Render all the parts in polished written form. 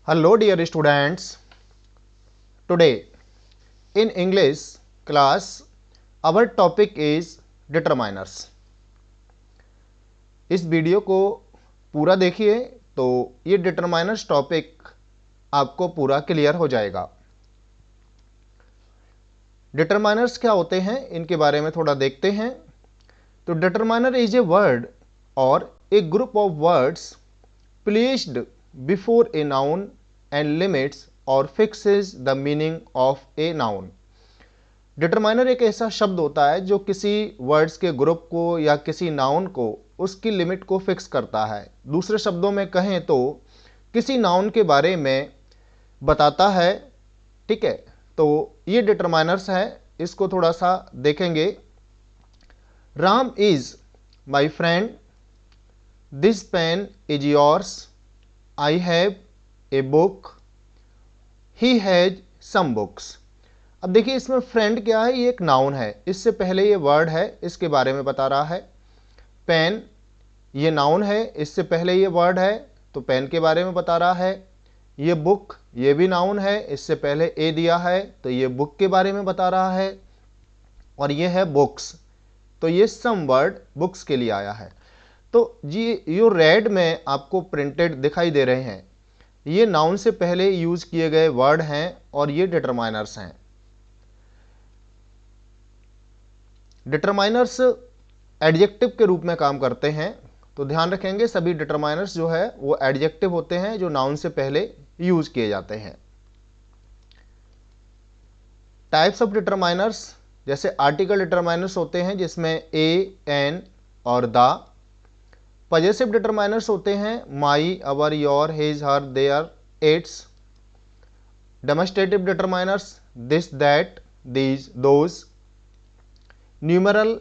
Hello dear students. Today in English class our topic is determiners. इस video को पूरा देखिए तो ये डिटरमाइनर्स टॉपिक आपको पूरा क्लियर हो जाएगा। डिटरमाइनर्स क्या होते हैं इनके बारे में थोड़ा देखते हैं। तो डिटरमाइनर इज ए वर्ड और a group of words placed before a noun and limits or fixes the meaning of a noun. Determiner एक ऐसा शब्द होता है जो किसी वर्ड्स के ग्रुप को या किसी नाउन को उसकी लिमिट को फिक्स करता है। दूसरे शब्दों में कहें तो किसी नाउन के बारे में बताता है। ठीक है, तो ये डिटरमाइनर्स है, इसको थोड़ा सा देखेंगे। Ram is my friend, this pen is yours, I have a book, he has some books. अब देखिए इसमें फ्रेंड क्या है, ये एक नाउन है, इससे पहले ये वर्ड है, इसके बारे में बता रहा है। पेन ये नाउन है, इससे पहले ये वर्ड है, तो पेन के बारे में बता रहा है। ये बुक ये भी नाउन है, इससे पहले ए दिया है, तो ये बुक के बारे में बता रहा है। और ये है बुक्स, तो ये सम वर्ड बुक्स के लिए आया है। तो जी यो रेड में आपको प्रिंटेड दिखाई दे रहे हैं, ये नाउन से पहले यूज किए गए वर्ड हैं और ये डिटरमाइनर्स हैं। डिटरमाइनर्स एडजेक्टिव के रूप में काम करते हैं, तो ध्यान रखेंगे सभी डिटरमाइनर्स जो है वो एडजेक्टिव होते हैं जो नाउन से पहले यूज किए जाते हैं। टाइप्स ऑफ डिटरमाइनर्स, जैसे आर्टिकल डिटरमाइनर्स होते हैं जिसमें ए, एन और द। पजेसिव डिटरमाइनर्स होते हैं my, our, your, his, her, their, its. Demonstrative determiners this, that, these, those. Numeral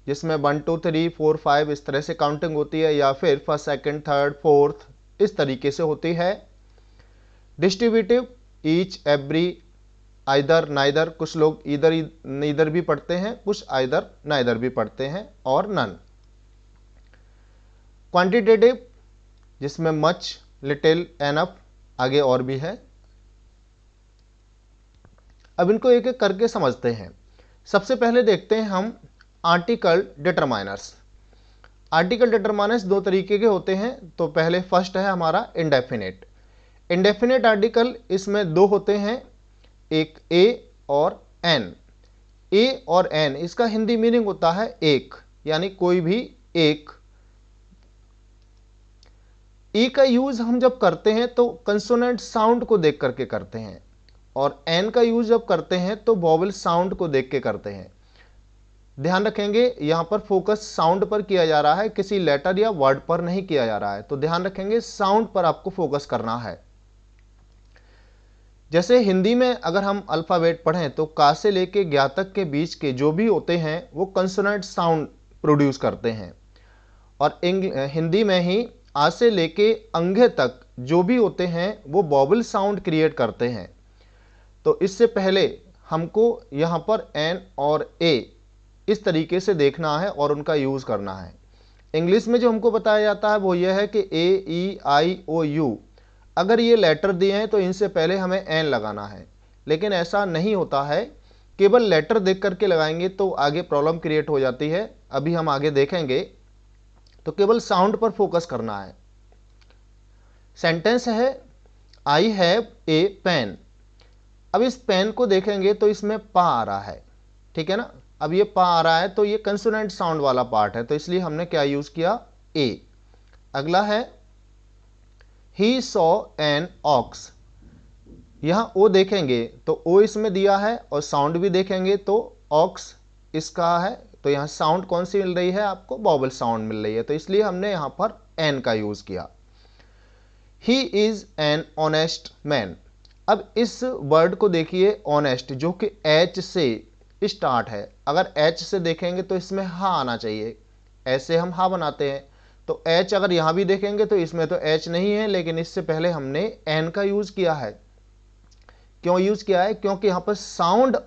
जिसमें 1 2 3 4 5 इस तरह से काउंटिंग होती है, या फिर फर्स्ट, सेकंड, थर्ड, फोर्थ इस तरीके से होती है। Distributive each, every, either, neither, कुछ लोग ईदर भी पढ़ते हैं, कुछ आइदर नाइदर भी पढ़ते हैं, और नन। क्वांटिटेटिव जिसमें मच, लिटिल, एनफ, आगे और भी है। अब इनको एक एक करके समझते हैं। सबसे पहले देखते हैं हम आर्टिकल डिटरमाइनर्स। आर्टिकल डिटरमाइनर्स दो तरीके के होते हैं। तो पहले फर्स्ट है हमारा इंडेफिनेट। इंडेफिनेट आर्टिकल इसमें दो होते हैं, एक ए और एन। ए और एन इसका हिंदी मीनिंग होता है एक, यानी कोई भी एक। ई का यूज हम जब करते हैं तो कंसोनेंट साउंड को देख करके करते हैं, और एन का यूज जब करते हैं तो वॉवल साउंड को देख के करते हैं। ध्यान रखेंगे यहां पर फोकस साउंड पर किया जा रहा है, किसी लेटर या वर्ड पर नहीं किया जा रहा है। तो ध्यान रखेंगे साउंड पर आपको फोकस करना है। जैसे हिंदी में अगर हम अल्फाबेट पढ़ें तो का से लेके ज्ञा तक के बीच के जो भी होते हैं वो कंसोनेंट साउंड प्रोड्यूस करते हैं, और हिंदी में ही आ से लेके अंगे तक जो भी होते हैं वो वॉवल साउंड क्रिएट करते हैं। तो इससे पहले हमको यहाँ पर एन और ए इस तरीके से देखना है और उनका यूज करना है। इंग्लिश में जो हमको बताया जाता है वो यह है कि ए, ई, आई, ओ, यू, अगर ये लेटर दिए हैं तो इनसे पहले हमें एन लगाना है, लेकिन ऐसा नहीं होता है। केवल लेटर देख करके लगाएंगे तो आगे प्रॉब्लम क्रिएट हो जाती है, अभी हम आगे देखेंगे। तो केवल साउंड पर फोकस करना है। सेंटेंस है आई हैव ए पेन। अब इस पेन को देखेंगे तो इसमें पा आ रहा है, ठीक है ना। अब ये पा आ रहा है तो ये कंसोनेंट साउंड वाला पार्ट है, तो इसलिए हमने क्या यूज किया, ए। अगला है ही सॉ एन ऑक्स। यहां ओ देखेंगे तो ओ इसमें दिया है, और साउंड भी देखेंगे तो ऑक्स इसका है, तो यहां साउंड कौन सी मिल रही है आपको, वॉवल साउंड मिल रही है, तो इसलिए हमने यहां पर एन का यूज किया। He is an honest man. अब इस वर्ड को देखिए ऑनेस्ट, जो कि एच से स्टार्ट है। अगर एच से देखेंगे तो इसमें हा आना चाहिए, ऐसे हम हा बनाते हैं। तो एच अगर यहां भी देखेंगे तो इसमें तो एच नहीं है, लेकिन इससे पहले हमने एन का यूज किया है। क्यों यूज किया है, क्योंकि यहां पर साउंड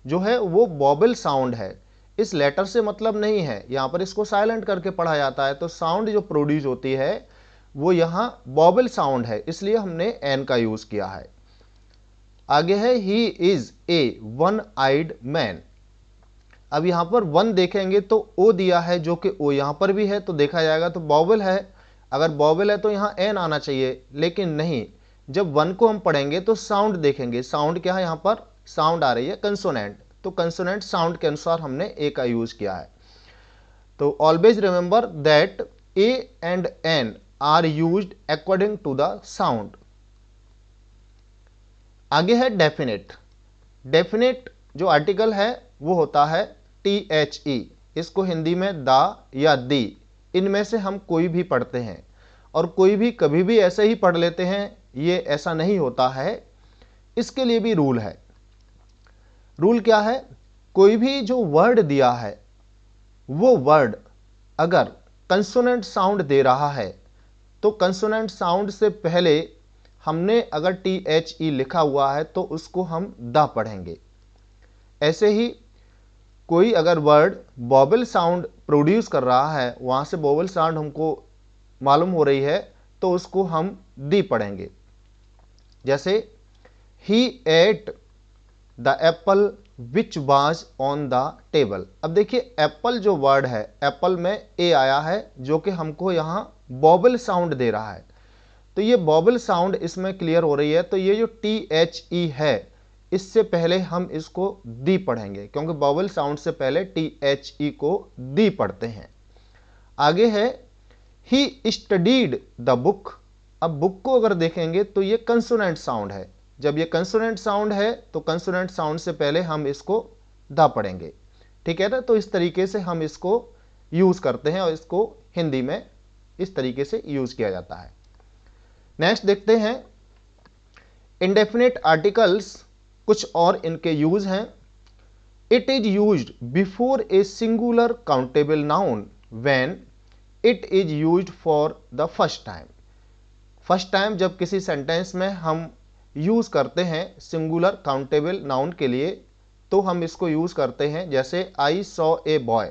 जो है वो वॉवल साउंड है, इस लेटर से मतलब नहीं है। यहां पर इसको साइलेंट करके पढ़ा जाता है, तो साउंड जो प्रोड्यूस होती है वो यहाँ बॉबल साउंड है, इसलिए हमने एन का यूज किया है। आगे है he is a one eyed man. अब यहां पर वन देखेंगे तो ओ दिया है, जो कि ओ यहां पर भी है, तो देखा जाएगा तो बॉबल है। अगर बॉबल है तो यहां एन आना चाहिए, लेकिन नहीं। जब वन को हम पढ़ेंगे तो साउंड देखेंगे, साउंड क्या है, यहां पर साउंड आ रही है कंसोनेंट, तो कंसोनेंट साउंड के अनुसार हमने ए का यूज किया है। तो always remember that a and an are used according to the sound. आगे है डेफिनेट। डेफिनेट जो आर्टिकल है वो होता है THE। इसको हिंदी में दा या दी, इनमें से हम कोई भी पढ़ते हैं, और कोई भी कभी भी ऐसे ही पढ़ लेते हैं, ये ऐसा नहीं होता है। इसके लिए भी रूल है। रूल क्या है, कोई भी जो वर्ड दिया है वो वर्ड अगर कंसोनेंट साउंड दे रहा है तो कंसोनेंट साउंड से पहले हमने अगर THE लिखा हुआ है तो उसको हम द पढ़ेंगे। ऐसे ही कोई अगर वर्ड बॉबल साउंड प्रोड्यूस कर रहा है, वहां से बॉबल साउंड हमको मालूम हो रही है, तो उसको हम दी पढ़ेंगे। जैसे he ate the apple which was on the table. अब देखिए एप्पल जो वर्ड है, एप्पल में ए आया है, जो कि हमको यहां बॉबल साउंड दे रहा है, तो ये बॉबल साउंड इसमें क्लियर हो रही है। तो ये जो THE है, इससे पहले हम इसको दी पढ़ेंगे, क्योंकि बॉबल साउंड से पहले THE को दी पढ़ते हैं। आगे है ही स्टडीड द बुक। अब बुक को अगर देखेंगे तो ये कंसोनेंट साउंड है। जब ये कंसोनेंट साउंड है तो कंसोनेंट साउंड से पहले हम इसको द पढ़ेंगे, ठीक है ना। तो इस तरीके से हम इसको यूज करते हैं, और इसको हिंदी में इस तरीके से यूज किया जाता है। नेक्स्ट देखते हैं इंडेफिनिट आर्टिकल्स, कुछ और इनके यूज हैं। It is used before a singular countable noun when it is used for the first time. First time जब किसी सेंटेंस में हम यूज करते हैं सिंगुलर काउंटेबल नाउन के लिए, तो हम इसको यूज करते हैं। जैसे आई सॉ ए बॉय,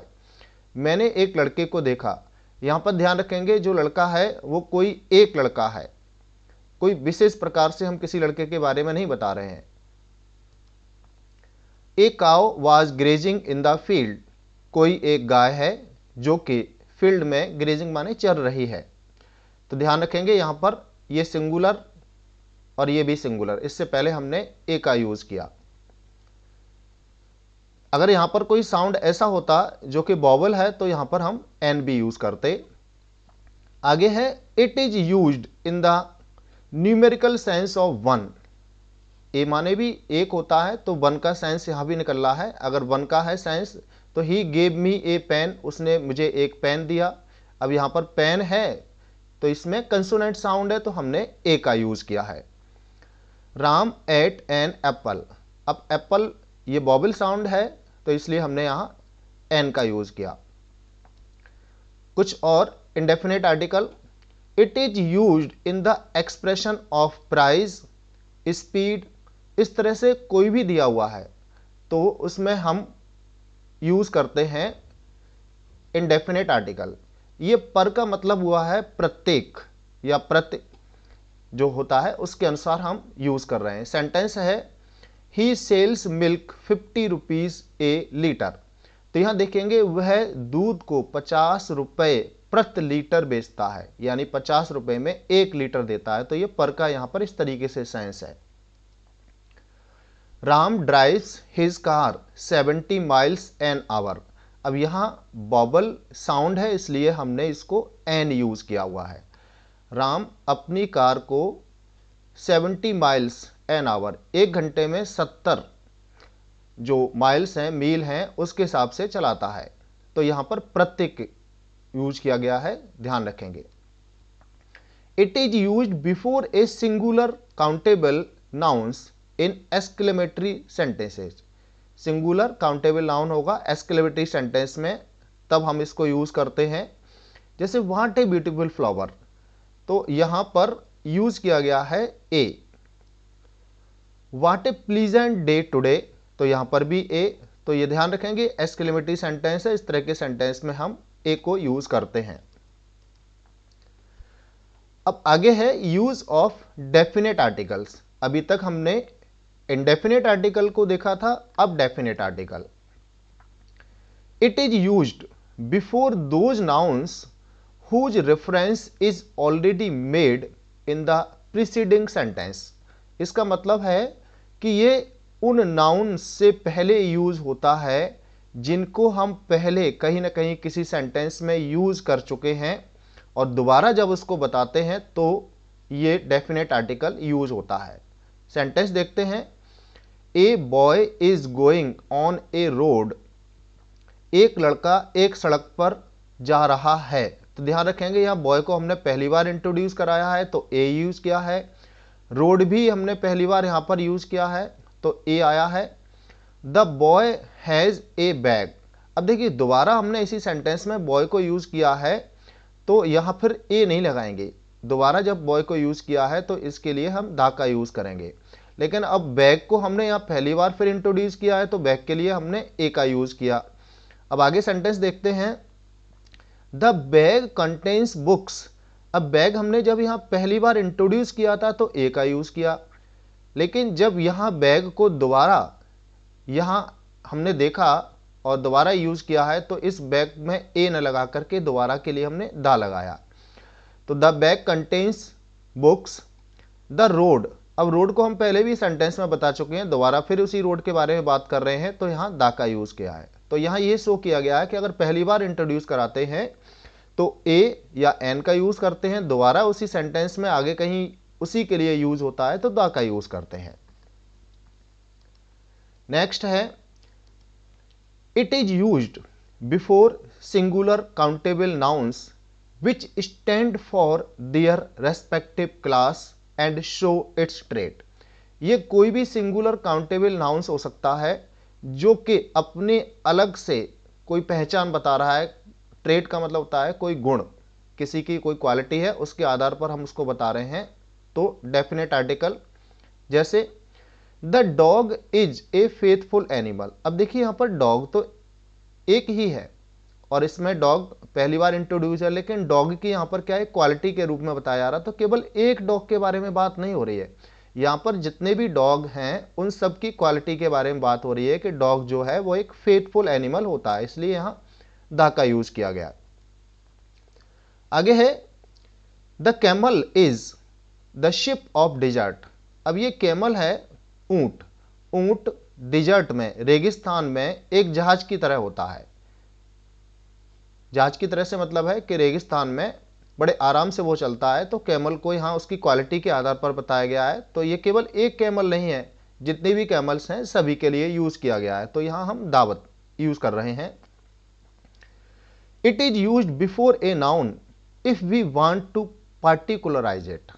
मैंने एक लड़के को देखा। यहां पर ध्यान रखेंगे जो लड़का है वो कोई एक लड़का है, कोई विशेष प्रकार से हम किसी लड़के के बारे में नहीं बता रहे हैं। A cow was grazing in the field, कोई एक गाय है जो कि फील्ड में, ग्रेजिंग माने चर रही है। तो ध्यान रखेंगे यहां पर ये सिंगुलर और ये भी सिंगुलर, इससे पहले हमने ए का यूज किया। अगर यहां पर कोई साउंड ऐसा होता जो कि बॉबल है तो यहां पर हम एन भी यूज करते। आगे है it is used in the numerical sense of one. A माने भी एक होता है, तो वन का सेंस यहां भी निकल रहा है। अगर वन का है सेंस तो he gave me A pen, उसने मुझे एक पेन दिया। अब यहां पर पेन है तो इसमें कंसोनेंट साउंड है, तो हमने ए का यूज किया है। Ram ate an apple. अब एप्पल ये बॉबल साउंड है, तो इसलिए हमने यहां एन का यूज किया। कुछ और indefinite article, it is used in the expression of price, speed. इस तरह से कोई भी दिया हुआ है तो उसमें हम यूज करते हैं इंडेफिनिट आर्टिकल। ये पर का मतलब हुआ है प्रत्येक या प्रति जो होता है उसके अनुसार हम यूज कर रहे हैं। सेंटेंस है ही सेल्स मिल्क 50 रुपीज ए लीटर। तो यहां देखेंगे वह दूध को 50 रुपए प्रति लीटर बेचता है, यानी 50 रुपए में 1 लीटर देता है। तो ये पर का यहां पर इस तरीके से सेंस है। Ram drives his car 70 miles an hour. अब यहां बॉबल साउंड है, इसलिए हमने इसको एन यूज किया हुआ है। राम अपनी कार को 70 माइल्स एन आवर, 1 घंटे में 70 जो माइल्स हैं, मील हैं, उसके हिसाब से चलाता है। तो यहां पर प्रत्येक यूज किया गया है, ध्यान रखेंगे। It is used before a singular countable nouns in exclamatory sentences. Singular countable noun होगा एक्सक्लेमेटरी सेंटेंस में, तब हम इसको यूज करते हैं। जैसे व्हाट ए ब्यूटीफुल फ्लावर, तो यहां पर यूज किया गया है a. What a pleasant day today, तो यहां पर भी ए। तो ये ध्यान रखेंगे एक्सक्लेमेटरी सेंटेंस है, इस तरह के सेंटेंस में हम ए को यूज करते हैं। अब आगे है यूज ऑफ डेफिनेट आर्टिकल्स। अभी तक हमने इंडेफिनेट आर्टिकल को देखा था, अब definite article. It is used before those nouns whose reference is already made in the preceding sentence. इसका मतलब है कि ये उन नाउन से पहले यूज होता है जिनको हम पहले कहीं ना कहीं किसी सेंटेंस में यूज कर चुके हैं, और दोबारा जब उसको बताते हैं तो ये डेफिनेट आर्टिकल यूज होता है। सेंटेंस देखते हैं। A boy is going on A road. एक लड़का एक सड़क पर जा रहा है। तो ध्यान रखेंगे यहां बॉय को हमने पहली बार इंट्रोड्यूस कराया है तो ए यूज किया है, रोड भी हमने पहली बार यहां पर यूज किया है तो ए आया है। The boy has a bag. अब देखिए दोबारा हमने इसी सेंटेंस में बॉय को यूज किया है तो यहां फिर ए नहीं लगाएंगे। दोबारा जब बॉय को यूज किया है तो इसके लिए हम द का यूज करेंगे। लेकिन अब बैग को हमने यहां पहली बार फिर इंट्रोड्यूस किया है तो बैग के लिए हमने ए का यूज किया। अब आगे सेंटेंस देखते हैं। The bag contains books. अब बैग हमने जब यहां पहली बार इंट्रोड्यूस किया था तो ए का यूज किया, लेकिन जब यहां बैग को दोबारा यहां हमने देखा और दोबारा यूज किया है तो इस बैग में ए न लगा करके दोबारा के लिए हमने द लगाया। तो the bag contains books. The road. अब रोड को हम पहले भी सेंटेंस में बता चुके हैं, दोबारा फिर उसी रोड के बारे में बात कर रहे हैं तो यहां द का यूज किया है। तो यहां यह शो किया गया है कि अगर पहली बार इंट्रोड्यूस कराते हैं तो ए या एन का यूज करते हैं, दोबारा उसी सेंटेंस में आगे कहीं उसी के लिए यूज होता है तो द का यूज करते हैं। नेक्स्ट है it is used before singular countable nouns which stand for their respective class and show it's trait. ये कोई भी सिंगुलर काउंटेबल नाउन्स हो सकता है जो कि अपने अलग से कोई पहचान बता रहा है। ट्रेट का मतलब होता है कोई गुण, किसी की कोई क्वालिटी है उसके आधार पर हम उसको बता रहे हैं, तो डेफिनेट आर्टिकल। जैसे the dog is a faithful animal. अब देखिए यहां पर डॉग तो एक ही है और इसमें डॉग पहली बार इंट्रोड्यूस है, लेकिन डॉग की यहां पर क्या है क्वालिटी के रूप में बताया जा रहा, तो केवल एक डॉग के बारे में बात नहीं हो रही है। यहां पर जितने भी डॉग हैं उन सब की क्वालिटी के बारे में बात हो रही है कि डॉग जो है वो एक फेथफुल एनिमल होता है, इसलिए यहां द का यूज किया गया। आगे है the camel is the ship of dessert. अब ये कैमल है ऊंट। ऊंट डिजर्ट में, रेगिस्तान में एक जहाज की तरह होता है। जहाज की तरह से मतलब है कि रेगिस्तान में बड़े आराम से वो चलता है, तो कैमल को यहां उसकी क्वालिटी के आधार पर बताया गया है। तो ये केवल एक कैमल नहीं है, जितने भी कैमल्स हैं सभी के लिए यूज किया गया है, तो यहां हम दावत यूज कर रहे हैं। It is used before a noun if we want to particularize it.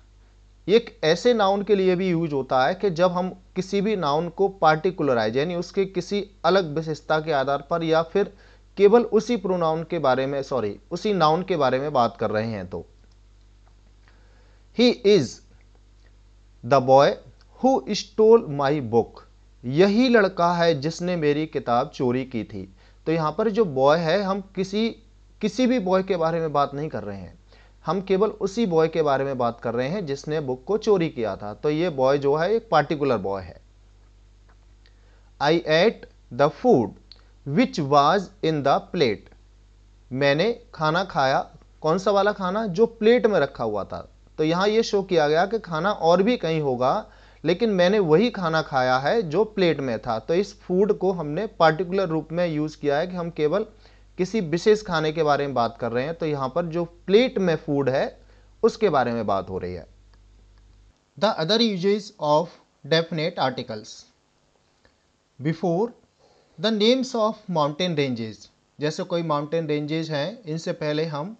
एक ऐसे नाउन के लिए भी यूज होता है कि जब हम किसी भी नाउन को पार्टिकुलराइज यानी उसके किसी अलग विशेषता के आधार पर या फिर केवल उसी प्रोनाउन के बारे में उसी नाउन के बारे में बात कर रहे हैं। तो he is the boy who stole my book. यही लड़का है जिसने मेरी किताब चोरी की थी। तो यहां पर जो बॉय है हम किसी भी बॉय के बारे में बात नहीं कर रहे हैं, हम केवल उसी बॉय के बारे में बात कर रहे हैं जिसने बुक को चोरी किया था। तो ये बॉय जो है एक पार्टिकुलर बॉय है। I ate the food which was in the plate. मैंने खाना खाया, कौन सा वाला खाना, जो प्लेट में रखा हुआ था। तो यहां यह शो किया गया कि खाना और भी कहीं होगा, लेकिन मैंने वही खाना खाया है जो प्लेट में था। तो इस फूड को हमने पार्टिकुलर रूप में यूज किया है कि हम केवल किसी विशेष खाने के बारे में बात कर रहे हैं। तो यहां पर जो प्लेट में फूड है उसके बारे में बात हो रही है। The other uses of definite articles before the names of mountain ranges. जैसे कोई माउंटेन रेंजेस हैं, इनसे पहले हम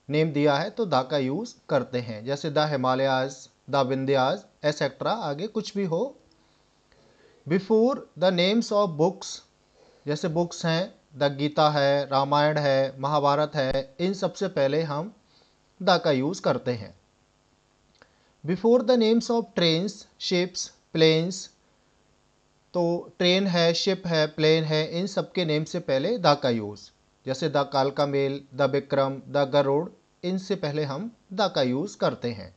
नेम दिया है तो द का यूज करते हैं। जैसे the Himalayas, the Vindhyas etcetera, आगे कुछ भी हो। Before the names of books, जैसे बुक्स हैं द गीता है, रामायण है, महाभारत है, इन सबसे पहले हम द का यूज करते हैं। Before the names of trains, ships, planes, तो ट्रेन है, शिप है, प्लेन है, इन सब के नेम से पहले द का यूज। जैसे द कालका mail, the Vikram, the Garud, इनसे पहले हम द का यूज़ करते हैं।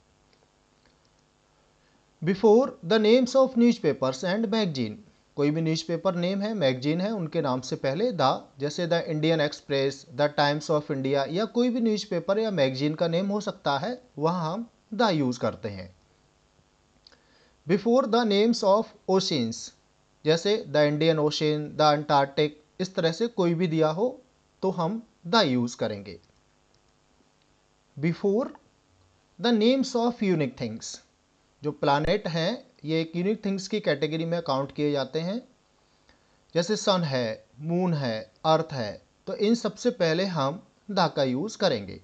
Before the names of newspapers and magazine, कोई भी न्यूज़पेपर नेम है, मैगजीन है, उनके नाम से पहले द, जैसे the Indian express, the times of India, या कोई भी न्यूज़पेपर या मैगजीन का नेम हो सकता है, वहाँ हम द यूज़ करते हैं। Before the names of oceans, जैसे the Indian Ocean, the Antarctic, इस तरह से कोई भी दिया हो तो हम द यूज़ करेंगे। Before the names of unique things, जो प्लानेट हैं ये एक यूनिक थिंग्स की कैटेगरी में काउंट किए जाते हैं, जैसे सन है, मून है, अर्थ है, तो इन सबसे पहले हम द का यूज़ करेंगे।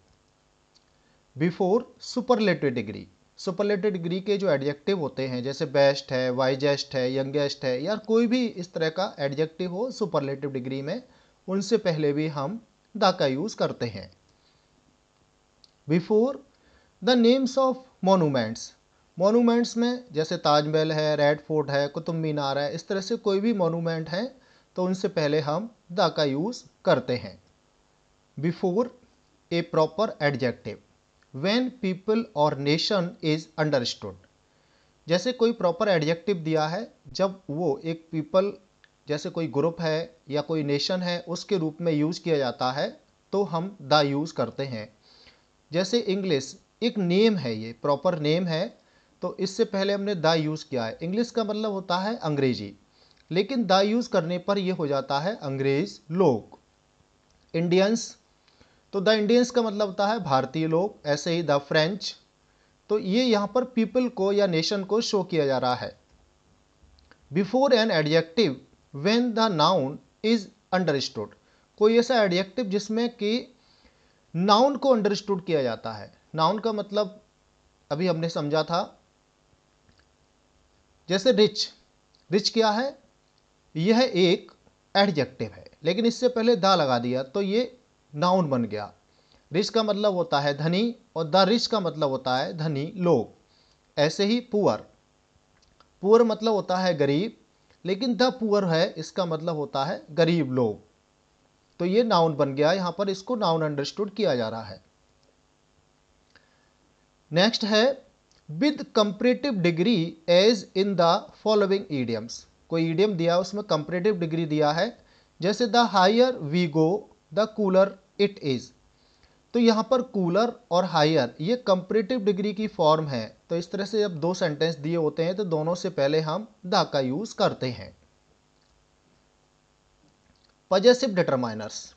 Before superlative degree, superlative degree के जो एडजेक्टिव होते हैं, जैसे बेस्ट है, वाइजेस्ट है, यंगेस्ट है, या कोई भी इस तरह का एडजेक्टिव हो सुपरलेटिव डिग्री में, उनसे पहले भी हम द का यूज़ करते हैं। Before the names of monuments, monuments में जैसे ताजमहल है, रेड फोर्ट है, कुतुब मीनार है, इस तरह से कोई भी मोनूमेंट है तो उनसे पहले हम द का यूज़ करते हैं। Before A proper adjective, when people और नेशन इज अंडरस्टूड, जैसे कोई प्रॉपर एडजेक्टिव दिया है, जब वो एक पीपल जैसे कोई ग्रुप है या कोई नेशन है उसके रूप में यूज़ किया जाता है तो हम द यूज़ करते हैं। जैसे इंग्लिश एक नेम है, ये प्रॉपर नेम है, तो इससे पहले हमने द यूज़ किया है। इंग्लिश का मतलब होता है अंग्रेजी, लेकिन द यूज़ करने पर यह हो जाता है अंग्रेज लोग। इंडियंस, तो द इंडियंस का मतलब होता है भारतीय लोग, ऐसे ही द फ्रेंच, तो ये यहाँ पर पीपल को या नेशन को शो किया जा रहा है। Before an adjective when the noun is understood, कोई ऐसा एडजेक्टिव जिसमें कि नाउन को अंडरस्टूड किया जाता है। नाउन का मतलब अभी हमने समझा था, जैसे रिच, रिच क्या है, यह एक एडजेक्टिव है, लेकिन इससे पहले द लगा दिया तो ये नाउन बन गया। रिच का मतलब होता है धनी, और द रिच का मतलब होता है धनी लोग। ऐसे ही पुअर, पुअर मतलब होता है गरीब, लेकिन द पुअर है, इसका मतलब होता है गरीब लोग, तो ये नाउन बन गया, यहां पर इसको नाउन अंडरस्टूड किया जा रहा है। नेक्स्ट है with comparative degree as in the following idioms, कोई ईडियम दिया उसमें कंपैरेटिव डिग्री दिया है, जैसे the higher we go the cooler it is, तो यहाँ पर कूलर और हायर ये कंपैरेटिव डिग्री की फॉर्म है, तो इस तरह से जब दो सेंटेंस दिए होते हैं तो दोनों से पहले हम द का यूज करते हैं। Possessive determiners,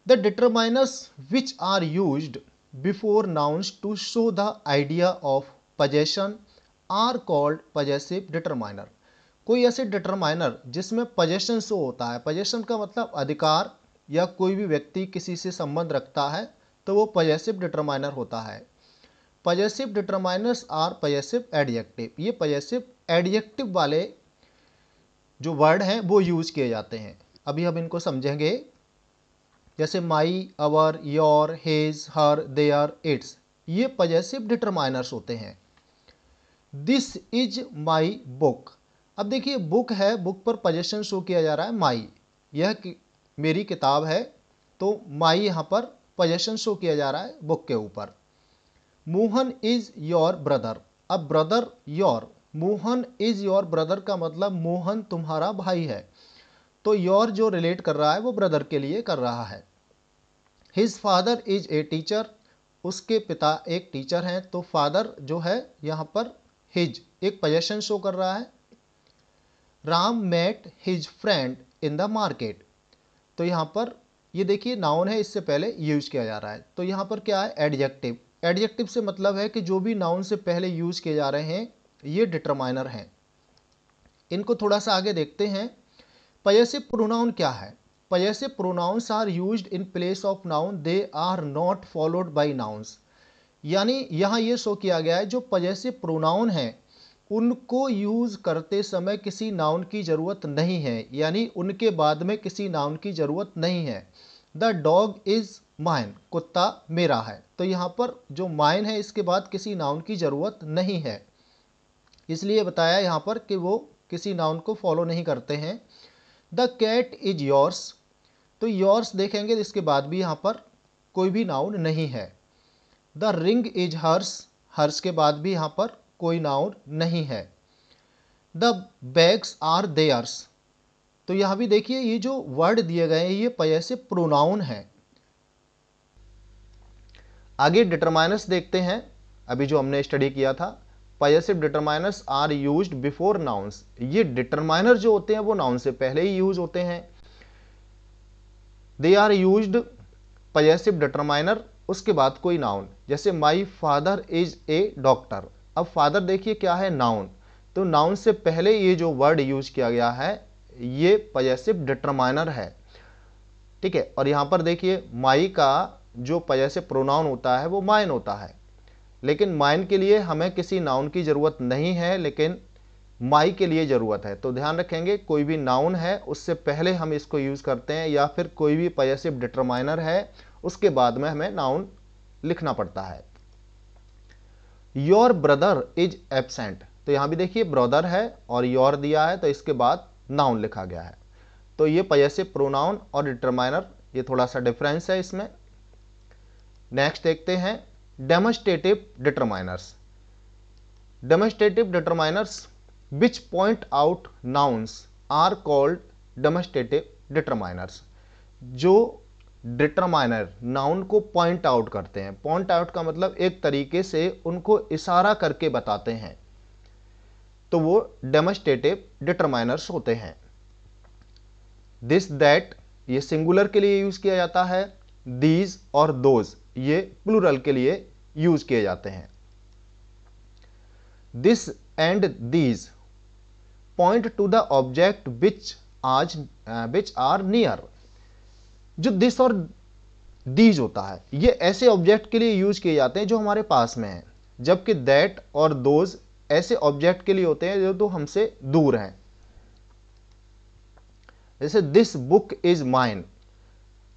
the determiners which are used before nouns to show the idea of possession are called possessive determiner, कोई ऐसे डिटरमाइनर जिसमें पजेशन शो होता है, पजेशन का मतलब अधिकार, या कोई भी व्यक्ति किसी से संबंध रखता है तो वो पजेसिव डिटरमाइनर होता है। Possessive determiners are possessive adjective, ये पजेसिव एडजेक्टिव वाले जो वर्ड हैं वो यूज किए जाते हैं। अभी हम इनको समझेंगे, जैसे my, our, your, his, her, their, its, ये पजेसिव डिटरमाइनर्स होते हैं। दिस इज माई बुक, अब देखिए बुक है, बुक पर पजेशन शो किया जा रहा है माई, यह मेरी किताब है, तो माई यहाँ पर पजेशन शो किया जा रहा है बुक के ऊपर। मोहन इज योर ब्रदर, अब brother your, Mohan is your brother का मतलब मोहन तुम्हारा भाई है, तो योर जो रिलेट कर रहा है वो ब्रदर के लिए कर रहा है। His father is a teacher, उसके पिता एक टीचर हैं, तो फादर जो है यहाँ पर हिज एक पजेशन शो कर रहा है। Ram met his friend in the market, तो यहाँ पर ये देखिए नाउन है, इससे पहले यूज किया जा रहा है, तो यहाँ पर क्या है एडजेक्टिव, एडजेक्टिव से मतलब है कि जो भी नाउन से पहले यूज किए जा रहे हैं ये डिटरमाइनर हैं। इनको थोड़ा सा आगे देखते हैं। पजेसिव प्रोनाउन क्या है, possessive pronouns are used in place of noun, they are not followed by nouns, यानी यहाँ ये शो किया गया है जो पजेसिव प्रोनाउन है उनको यूज करते समय किसी नाउन की जरूरत नहीं है, यानी उनके बाद में किसी नाउन की जरूरत नहीं है। द डॉग इज माइन, कुत्ता मेरा है, तो यहाँ पर जो माइन है इसके बाद किसी नाउन की जरूरत नहीं है, इसलिए बताया यहाँ पर कि वो किसी नाउन को फॉलो नहीं करते हैं। द कैट इज योर्स, तो योर्स देखेंगे इसके बाद भी यहाँ पर कोई भी नाउन नहीं है। The ring is hers, hers के बाद भी यहाँ पर कोई नाउन नहीं है। द बैग्स आर देयर्स, तो यहाँ भी देखिए ये जो वर्ड दिए गए हैं ये पॉसेसिव प्रोनाउन है। आगे डिटरमाइनर्स देखते हैं, अभी जो हमने स्टडी किया था, possessive determiners are used before nouns. ये डिटरमाइनर जो होते हैं वो नाउन से पहले ही यूज होते हैं। They are used possessive determiner, उसके बाद कोई नाउन, जैसे my father is a doctor. अब फादर देखिए क्या है, नाउन, तो नाउन से पहले ये जो वर्ड यूज किया गया है ये पॉसेसिव डिटरमाइनर है, ठीक है। और यहां पर देखिए माई का जो पॉसेसिव प्रोनाउन होता है वो माइन होता है, लेकिन माइन के लिए हमें किसी नाउन की जरूरत नहीं है, लेकिन माई के लिए जरूरत है। तो ध्यान रखेंगे कोई भी नाउन है उससे पहले हम इसको यूज करते हैं, या फिर कोई भी पॉसेसिव डिटरमाइनर है उसके बाद में हमें नाउन लिखना पड़ता है। योर ब्रदर इज एब्सेंट, तो यहां भी देखिए ब्रदर है और योर दिया है तो इसके बाद नाउन लिखा गया है। तो ये पॉसेसिव प्रोनाउन और डिटरमाइनर, ये थोड़ा सा डिफरेंस है इसमें। नेक्स्ट देखते हैं demonstrative determiners. Demonstrative determiners which point out nouns are called demonstrative determiners। जो डिटरमाइनर नाउन को पॉइंट आउट करते हैं, पॉइंट आउट का मतलब एक तरीके से उनको इशारा करके बताते हैं, तो वो डेमोस्ट्रेटिव डिटरमाइनर्स होते हैं। दिस दैट ये सिंगुलर के लिए यूज किया जाता है, दीज और दोज ये प्लूरल के लिए यूज किए जाते हैं। This and these point to the object which are near. जो दिस और दीज होता है ये ऐसे ऑब्जेक्ट के लिए यूज किए जाते हैं जो हमारे पास में हैं, जबकि दैट और दोज ऐसे ऑब्जेक्ट के लिए होते हैं जो तो हमसे दूर हैं। जैसे दिस बुक इज माइन,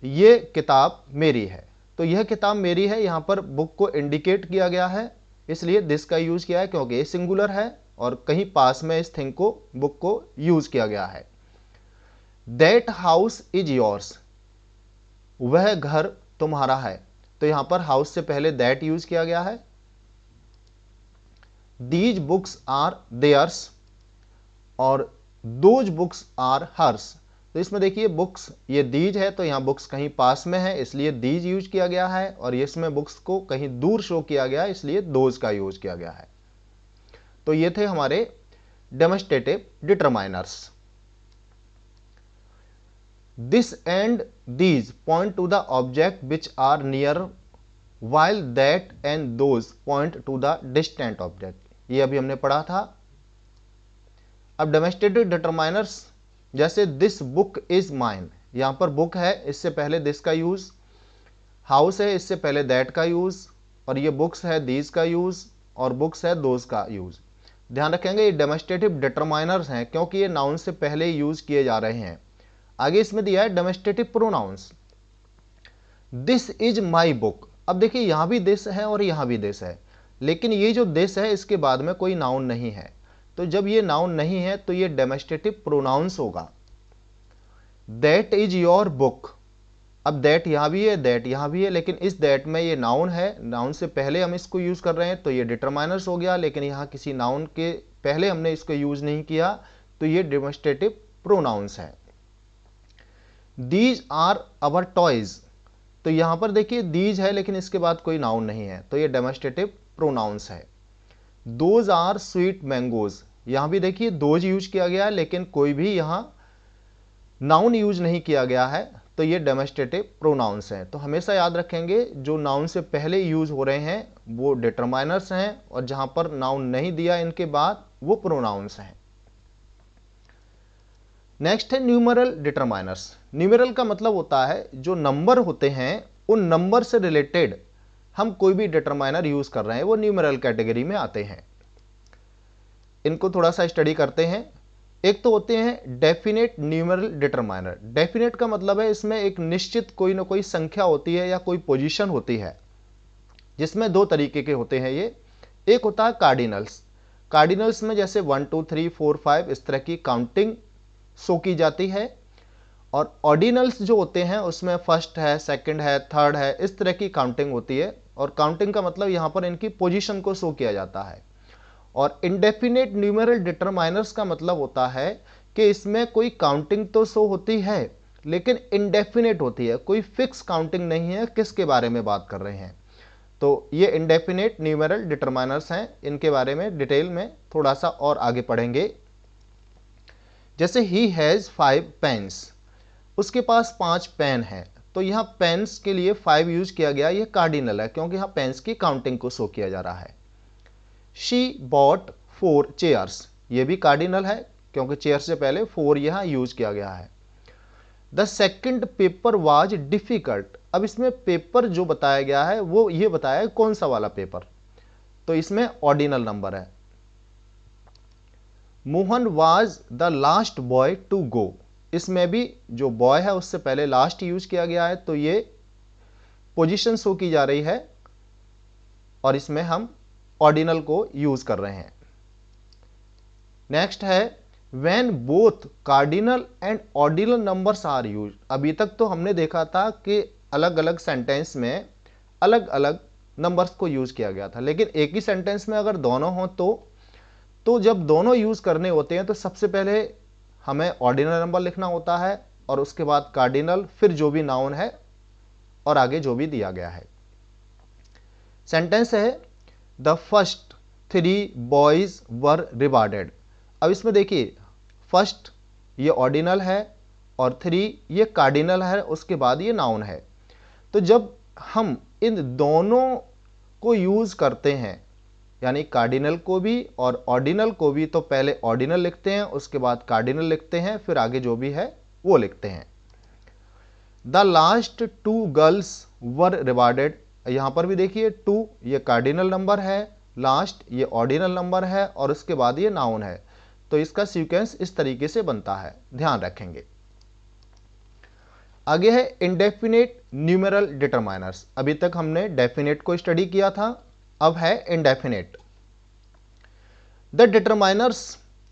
ये किताब मेरी है, तो यह किताब मेरी है, यहां पर बुक को इंडिकेट किया गया है इसलिए दिस का यूज किया है, क्योंकि ये सिंगुलर है और कहीं पास में इस थिंग को, बुक को यूज किया गया है। दैट हाउस इज योर्स, वह घर तुम्हारा है, तो यहां पर हाउस से पहले दैट यूज किया गया है। दीज बुक्स आर देयर्स और दोज बुक्स आर हर्स, तो इसमें देखिए बुक्स ये दीज है तो यहां बुक्स कहीं पास में है इसलिए दीज यूज किया गया है, और इसमें बुक्स को कहीं दूर शो किया गया है इसलिए दोज का यूज किया गया है। तो ये थे हमारे demonstrative determiners. This and these point to the object which are near, while that and those point to the distant object, ये अभी हमने पढ़ा था। अब डेमोस्ट्रेटिव डिटरमाइनर्स जैसे दिस बुक इज माइन, यहां पर बुक है इससे पहले दिस का यूज, हाउस है इससे पहले दैट का यूज, और ये बुक्स है दीज का यूज, और बुक्स है दोज का यूज। ध्यान रखेंगे ये डेमोस्ट्रेटिव डिटरमाइनर्स हैं क्योंकि ये नाउन से पहले यूज किए जा रहे हैं। आगे इसमें दिया है demonstrative pronouns. This is my book, अब देखिए यहां भी दिस है और यहां भी दिस है, लेकिन ये जो दिस है इसके बाद में कोई नाउन नहीं है, तो जब ये नाउन नहीं है तो ये डेमोस्ट्रेटिव प्रोनाउंस होगा। दैट इज योर बुक, अब दैट यहां भी है दैट यहां भी है, लेकिन इस दैट में ये नाउन है, नाउन से पहले हम इसको यूज कर रहे हैं तो ये डिटरमाइनर्स हो गया, लेकिन यहां किसी नाउन के पहले हमने इसको यूज नहीं किया तो ये डेमोस्ट्रेटिव प्रोनाउंस है। दीज आर अवर टॉयज, तो यहां पर देखिए दीज है लेकिन इसके बाद कोई नाउन नहीं है तो ये डेमोस्ट्रेटिव प्रोनाउंस है। दोज आर स्वीट मैंगोज, यहां भी देखिए दोज यूज किया गया है लेकिन कोई भी यहां नाउन यूज नहीं किया गया है तो ये डेमोस्ट्रेटिव प्रोनाउंस हैं। तो हमेशा याद रखेंगे जो नाउन से पहले यूज हो रहे हैं वो डिटरमाइनर्स हैं और जहां पर नाउन नहीं दिया इनके बाद वो प्रोनाउंस हैं। नेक्स्ट है न्यूमेरल डिटरमाइनर्स। न्यूमेरल का मतलब होता है जो नंबर होते हैं उन नंबर से रिलेटेड हम कोई भी डिटरमाइनर यूज कर रहे हैं वो न्यूमेरल कैटेगरी में आते हैं। इनको थोड़ा सा स्टडी करते हैं। एक तो होते हैं डेफिनेट न्यूमेरल डिटरमाइनर। डेफिनेट का मतलब है इसमें एक निश्चित कोई ना कोई संख्या होती है या कोई पोजीशन होती है, जिसमें दो तरीके के होते हैं ये। एक होता है कार्डिनल्स। कार्डिनल्स में जैसे 1 2 3 4 5 इस तरह की काउंटिंग शो की जाती है, और ऑर्डिनल्स जो होते हैं उसमें फर्स्ट है सेकंड है थर्ड है इस तरह की काउंटिंग होती है। और काउंटिंग का मतलब यहां पर इनकी पोजीशन को शो किया जाता है। और इंडेफिनेट न्यूमेरल डिटरमाइनर्स का मतलब होता है कि इसमें कोई काउंटिंग तो शो होती है लेकिन इंडेफिनेट होती है, कोई फिक्स काउंटिंग नहीं है किसके बारे में बात कर रहे हैं। तो ये इंडेफिनेट न्यूमेरल डिटरमाइनर्स हैं, इनके बारे में डिटेल में थोड़ा सा और आगे पढ़ेंगे। जैसे ही हैज़ 5 पेन्स, उसके पास 5 पेन हैं, तो यहाँ पेन्स के लिए 5 यूज किया गया, ये कार्डिनल है क्योंकि यहाँ पेन्स की काउंटिंग को शो किया जा रहा है। शी बॉट 4 चेयर्स, ये भी कार्डिनल है क्योंकि चेयर से पहले 4 यहाँ यूज किया गया है। The second paper was difficult, अब इसमें पेपर जो बताया गया है वो ये बताया है कौन सा वाला पेपर, तो इसमें ऑर्डिनल नंबर है। Mohan was the last boy to go, इसमें भी जो बॉय है उससे पहले लास्ट यूज किया गया है, तो ये पोजीशन शो की जा रही है और इसमें हम ऑर्डिनल को यूज कर रहे हैं। नेक्स्ट है when both cardinal and ordinal numbers are use, अभी तक तो हमने देखा था कि अलग अलग सेंटेंस में अलग अलग नंबर्स को यूज किया गया था, लेकिन एक ही सेंटेंस में अगर दोनों हो तो जब दोनों यूज करने होते हैं तो सबसे पहले हमें ऑर्डिनल नंबर लिखना होता है और उसके बाद कार्डिनल, फिर जो भी नाउन है और आगे जो भी दिया गया है। सेंटेंस है the first 3 boys were rewarded, अब इसमें देखिए फर्स्ट ये ऑर्डिनल है और 3 ये कार्डिनल है, उसके बाद ये नाउन है। तो जब हम इन दोनों को यूज करते हैं यानी कार्डिनल को भी और ऑर्डिनल को भी, तो पहले ऑर्डिनल लिखते हैं उसके बाद कार्डिनल लिखते हैं, फिर आगे जो भी है वो लिखते हैं। The last 2 girls were rewarded, यहां पर भी देखिए 2 ये कार्डिनल नंबर है, लास्ट ये ऑर्डिनल नंबर है और उसके बाद ये नाउन है, तो इसका सीक्वेंस इस तरीके से बनता है, ध्यान रखेंगे। आगे है इंडेफिनेट न्यूमेरल डिटरमाइनर्स, अभी तक हमने डेफिनेट को स्टडी किया था, अब है indefinite. The determiners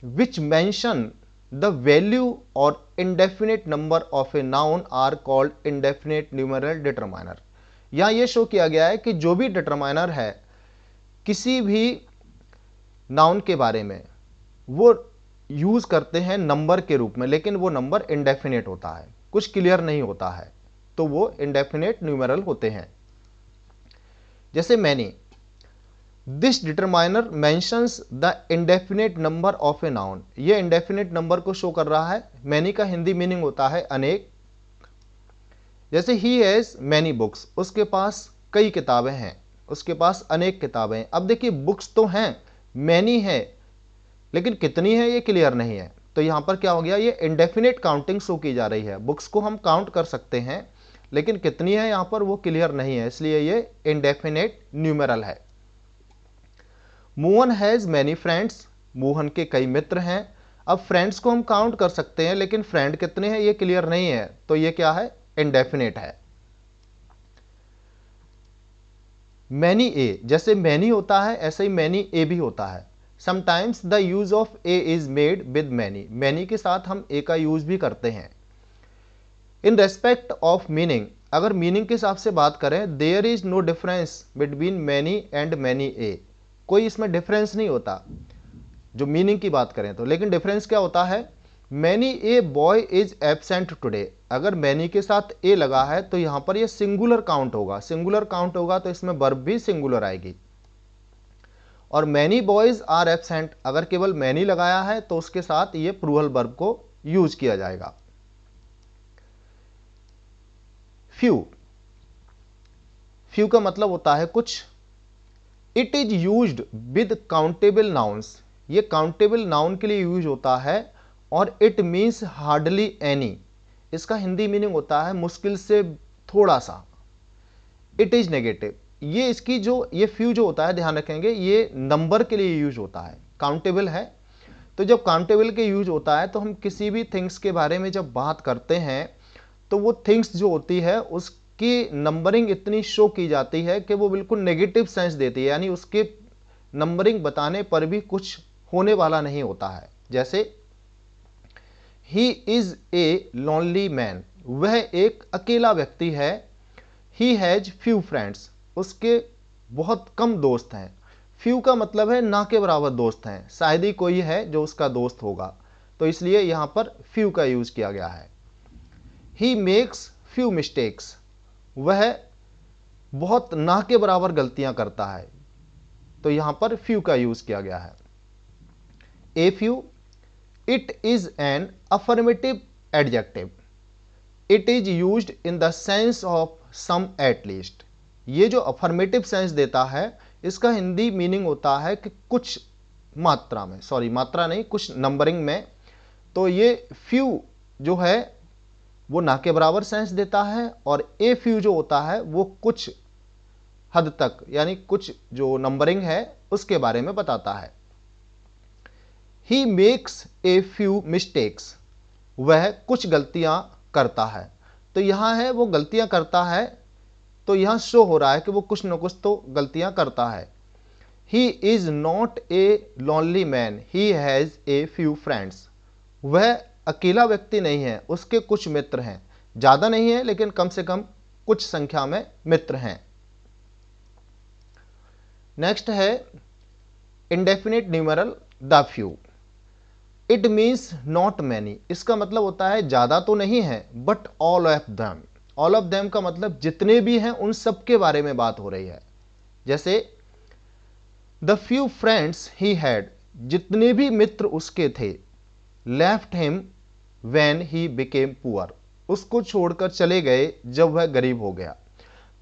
which mention the value और indefinite number of a noun are called indefinite numeral determiner. यहां यह शो किया गया है कि जो भी डिटरमाइनर है किसी भी नाउन के बारे में वो यूज करते हैं नंबर के रूप में, लेकिन वो नंबर इंडेफिनेट होता है, कुछ क्लियर नहीं होता है, तो वो इंडेफिनेट न्यूमेरल होते हैं। जैसे many, this determiner mentions the indefinite number of a noun, ये इंडेफिनेट नंबर को शो कर रहा है। मैनी का हिंदी मीनिंग होता है अनेक। जैसे ही हैज मैनी बुक्स, उसके पास कई किताबें हैं, उसके पास अनेक किताबें हैं। अब देखिए बुक्स तो हैं, मैनी है, लेकिन कितनी है ये क्लियर नहीं है, तो यहां पर क्या हो गया, ये इंडेफिनेट काउंटिंग शो की जा रही है। बुक्स को हम काउंट कर सकते हैं लेकिन कितनी है यहां पर वो क्लियर नहीं है, इसलिए ये इंडेफिनेट न्यूमेरल है। Mohan has many friends, Mohan के कई मित्र हैं। अब फ्रेंड्स को हम काउंट कर सकते हैं लेकिन फ्रेंड कितने हैं ये क्लियर नहीं है, तो ये क्या है, इंडेफिनेट है। मैनी ए, जैसे मैनी होता है ऐसे ही मैनी ए भी होता है। Sometimes the use of a is made with many, many के साथ हम ए का यूज भी करते हैं। इन रेस्पेक्ट ऑफ मीनिंग, अगर मीनिंग के हिसाब से बात करें, there is no difference between many and many a, कोई इसमें डिफरेंस नहीं होता जो मीनिंग की बात करें तो। लेकिन डिफरेंस क्या होता है, many a boy is absent today, अगर मैनी के साथ ए लगा है तो यहां पर ये सिंगुलर काउंट होगा, सिंगुलर काउंट होगा तो इसमें वर्ब भी सिंगुलर आएगी। और मैनी बॉयज आर एब्सेंट, अगर केवल मैनी लगाया है तो उसके साथ ये प्लूरल वर्ब को यूज किया जाएगा। फ्यू, फ्यू का मतलब होता है कुछ। It is used with countable nouns, ये काउंटेबल नाउन के लिए यूज होता है। और इट मीन्स हार्डली एनी, इसका हिंदी मीनिंग होता है मुश्किल से थोड़ा सा। इट इज नेगेटिव, ये इसकी जो ये फ्यू जो होता है ध्यान रखेंगे ये नंबर के लिए यूज होता है, काउंटेबल है। तो जब काउंटेबल के यूज होता है तो हम किसी भी थिंग्स के बारे में जब बात करते हैं तो वो थिंग्स जो होती है उसकी नंबरिंग इतनी शो की जाती है कि वो बिल्कुल नेगेटिव सेंस देती है, यानी उसके नंबरिंग बताने पर भी कुछ होने वाला नहीं होता है। जैसे ही इज ए लोनली मैन, वह एक अकेला व्यक्ति है। ही हैज फ्यू फ्रेंड्स, उसके बहुत कम दोस्त हैं। फ्यू का मतलब है ना के बराबर दोस्त हैं, शायद ही कोई है जो उसका दोस्त होगा, तो इसलिए यहां पर फ्यू का यूज किया गया है। ही मेक्स फ्यू मिस्टेक्स, वह बहुत ना के बराबर गलतियां करता है, तो यहां पर फ्यू का यूज किया गया है। A few, it is an affirmative adjective, it is used in the sense of some at least. ये जो अफर्मेटिव सेंस देता है, इसका हिंदी मीनिंग होता है कि कुछ मात्रा में, सॉरी मात्रा नहीं, कुछ नंबरिंग में। तो ये फ्यू जो है वो ना के बराबर सेंस देता है, और ए फ्यू जो होता है वो कुछ हद तक, यानी कुछ जो नंबरिंग है उसके बारे में बताता है। He makes a few mistakes, वह कुछ गलतियां करता है, तो यहां है वो गलतियां करता है, तो यहां शो हो रहा है कि वो कुछ न कुछ तो गलतियां करता है। He is not a lonely man, he has a few friends, वह अकेला व्यक्ति नहीं है, उसके कुछ मित्र हैं, ज्यादा नहीं है लेकिन कम से कम कुछ संख्या में मित्र हैं। नेक्स्ट है indefinite numeral the few, it means not many, इसका मतलब होता है ज्यादा तो नहीं है, but all of them. All of them का मतलब जितने भी हैं उन सब के बारे में बात हो रही है। जैसे the few friends he had, जितने भी मित्र उसके थे, left him when he became poor, उसको छोड़कर चले गए जब वह गरीब हो गया।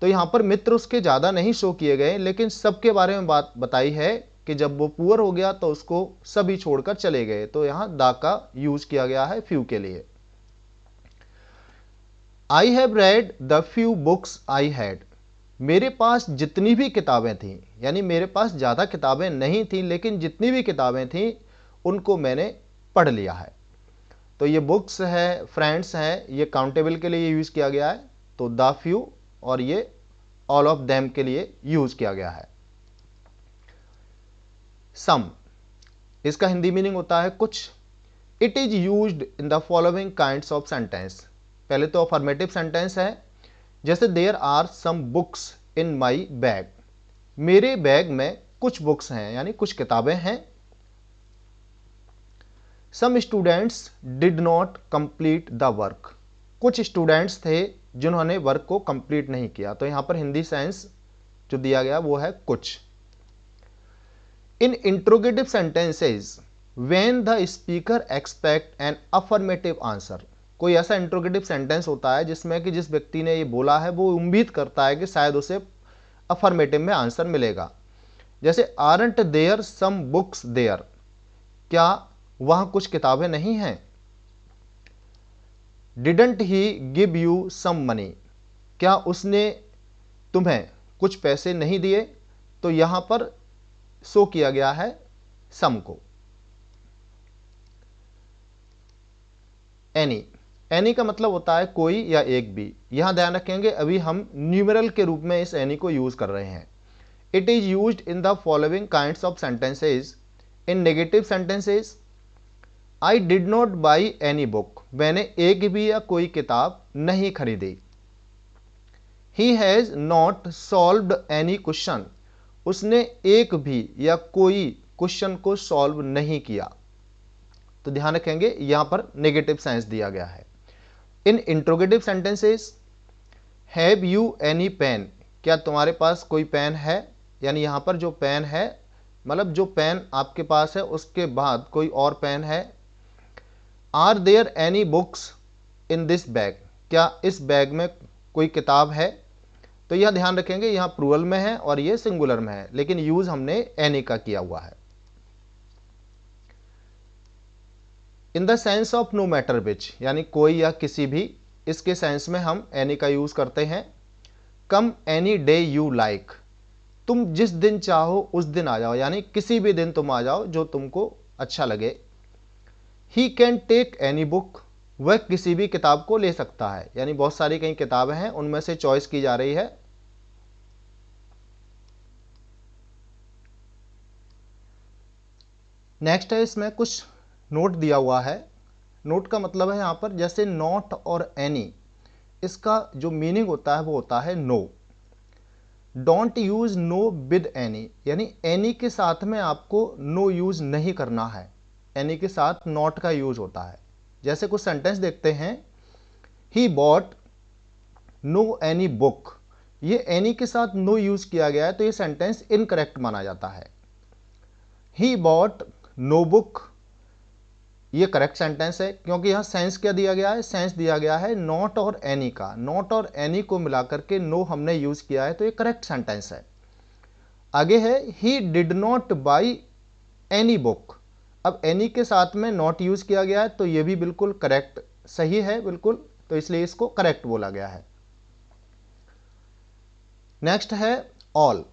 तो यहां पर मित्र उसके ज्यादा नहीं शो किए गए, लेकिन सबके बारे में बात बताई है कि जब वो पुअर हो गया तो उसको सभी छोड़कर चले गए, तो यहां दा का यूज किया गया है फ्यू के लिए। I have read the few books I had, मेरे पास जितनी भी किताबें थीं, यानी मेरे पास ज्यादा किताबें नहीं थीं, लेकिन जितनी भी किताबें थीं उनको मैंने पढ़ लिया है। तो ये बुक्स है, फ्रेंड्स है, ये काउंटेबल के लिए यूज किया गया है, तो द फ्यू, और ये ऑल ऑफ देम के लिए यूज किया गया है। सम, इसका हिंदी मीनिंग होता है कुछ। It is used in the following kinds of sentence, पहले तो अफर्मेटिव सेंटेंस है, जैसे there are some books in my bag, मेरे बैग में कुछ बुक्स हैं, यानी कुछ किताबें हैं। Some students did not complete the work, कुछ स्टूडेंट्स थे जिन्होंने वर्क को कंप्लीट नहीं किया, तो यहां पर हिंदी सेंस जो दिया गया वो है कुछ। In interrogative sentences when the speaker expect an affirmative answer, कोई ऐसा इंट्रोगेटिव सेंटेंस होता है जिसमें कि जिस व्यक्ति ने ये बोला है वो उम्मीद करता है कि शायद उसे अफर्मेटिव में आंसर मिलेगा। जैसे aren't there some books there, क्या वहां कुछ किताबें नहीं हैं। Didn't he give you some money, क्या उसने तुम्हें कुछ पैसे नहीं दिए, तो यहां पर शो किया गया है सम को। एनी, एनी का मतलब होता है कोई या एक भी, यहां ध्यान रखेंगे अभी हम न्यूमेरल के रूप में इस एनी को यूज कर रहे हैं। It is used in the following kinds of sentences, in negative sentences I did not by any book, मैंने एक भी या कोई किताब नहीं खरीदी। He has not solved any question, उसने एक भी या कोई क्वेश्चन को सॉल्व नहीं किया, तो ध्यान रखेंगे यहां पर नेगेटिव सेंस दिया गया है। In interrogative sentences have you any pen, क्या तुम्हारे पास कोई पेन है, यानी यहां पर जो पेन है मतलब जो पेन आपके पास है उसके बाद कोई और पेन है। Are there any books in this bag, क्या इस बैग में कोई किताब है, तो यह ध्यान रखेंगे यहां प्लूरल में है और ये सिंगुलर में है, लेकिन यूज हमने एनी का किया हुआ है। In the sense of no matter which, यानी कोई या किसी भी, इसके सेंस में हम एनी का यूज करते हैं। कम एनी डे यू लाइक, तुम जिस दिन चाहो उस दिन आ जाओ, यानी किसी भी दिन तुम आ जाओ जो तुमको अच्छा लगे। He can take any book, वह किसी भी किताब को ले सकता है, यानी बहुत सारी कई किताबें हैं उनमें से चॉइस की जा रही है। नेक्स्ट है, इसमें कुछ नोट दिया हुआ है। नोट का मतलब है यहां पर जैसे नॉट और एनी, इसका जो मीनिंग होता है वो होता है no. Don't use no with any, यानी एनी के साथ में आपको नो यूज नहीं करना है, एनी के साथ नॉट का यूज होता है। जैसे कुछ सेंटेंस देखते हैं, he bought no any book, ये एनी के साथ नो यूज किया गया है तो ये सेंटेंस इनकरेक्ट माना जाता है। ही बॉट नो बुक, ये करेक्ट सेंटेंस है क्योंकि यहां सेंस क्या दिया गया है, सेंस दिया गया है नॉट और एनी का, नॉट और एनी को मिलाकर के नो हमने यूज किया है तो ये करेक्ट सेंटेंस है। आगे है he did not by any book, अब एनी के साथ में नॉट यूज किया गया है तो ये भी बिल्कुल करेक्ट सही है बिल्कुल, तो इसलिए इसको करेक्ट बोला गया है। नेक्स्ट है all,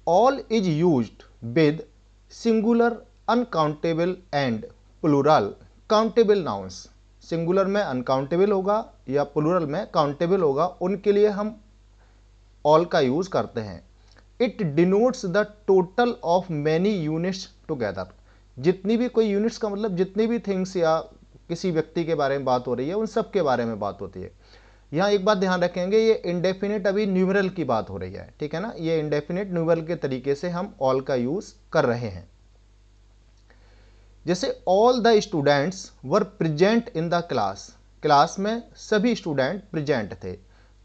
all is used with singular uncountable and plural countable nouns, singular में अनकाउंटेबल होगा या प्लूरल में काउंटेबल होगा, उनके लिए हम ऑल का यूज करते हैं। It denotes the total of many units together, जितनी भी कोई यूनिट्स का मतलब जितनी भी थिंग्स या किसी व्यक्ति के बारे में बात हो रही है उन सब के बारे में बात होती है। यहाँ एक बात ध्यान रखेंगे, ये इंडेफिनिट अभी न्यूमरल की बात हो रही है, ठीक है ना, ये इंडेफिनिट न्यूमरल के तरीके से हम ऑल का यूज कर रहे हैं। जैसे all the students were present in the class, class में सभी स्टूडेंट प्रेजेंट थे,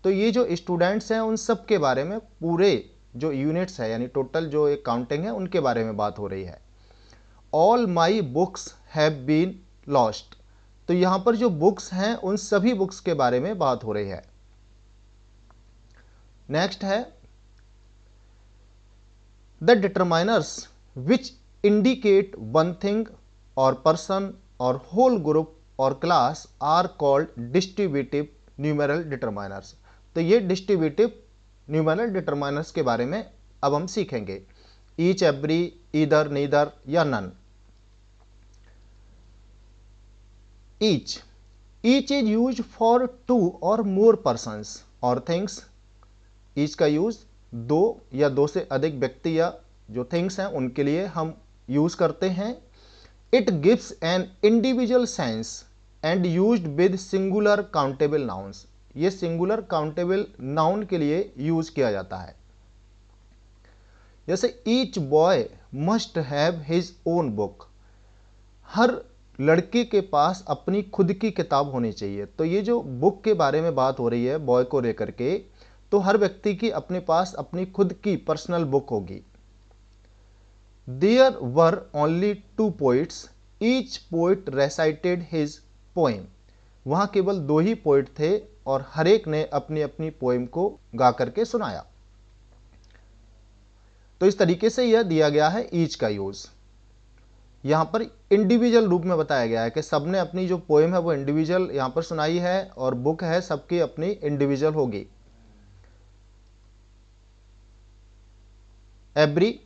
तो ये जो स्टूडेंट्स हैं उन सब के बारे में पूरे जो यूनिट्स है यानी टोटल जो एक काउंटिंग है उनके बारे में बात हो रही है। All my books have been lost, तो यहां पर जो बुक्स हैं उन सभी बुक्स के बारे में बात हो रही है। नेक्स्ट है the determiners which indicate one thing or person or whole group or class are called distributive numeral determiners, तो ये डिस्ट्रीब्यूटिव न्यूमेरल डिटरमाइनर्स के बारे में अब हम सीखेंगे। ईच, एवरी, ईदर, नीदर या none. Each, each is use for two or more persons or things, each का यूज दो या दो से अधिक व्यक्ति या जो थिंग्स हैं उनके लिए हम यूज करते हैं। It gives an individual sense and used with singular countable nouns, ये सिंगुलर काउंटेबल नाउन के लिए यूज किया जाता है। जैसे each boy must have his own book, हर लड़के के पास अपनी खुद की किताब होनी चाहिए, तो ये जो बुक के बारे में बात हो रही है बॉय को लेकर के, तो हर व्यक्ति की अपने पास अपनी खुद की पर्सनल बुक होगी। There were only two poets, each poet recited his poem, वहां केवल दो ही पोइट थे और हर एक ने अपनी अपनी पोएम को गा करके सुनाया। तो इस तरीके से यह दिया गया है ईच का यूज। यहां पर इंडिविजुअल रूप में बताया गया है कि सबने अपनी जो पोएम है वो इंडिविजुअल यहां पर सुनाई है और बुक है सबकी अपनी इंडिविजुअल होगी। Every,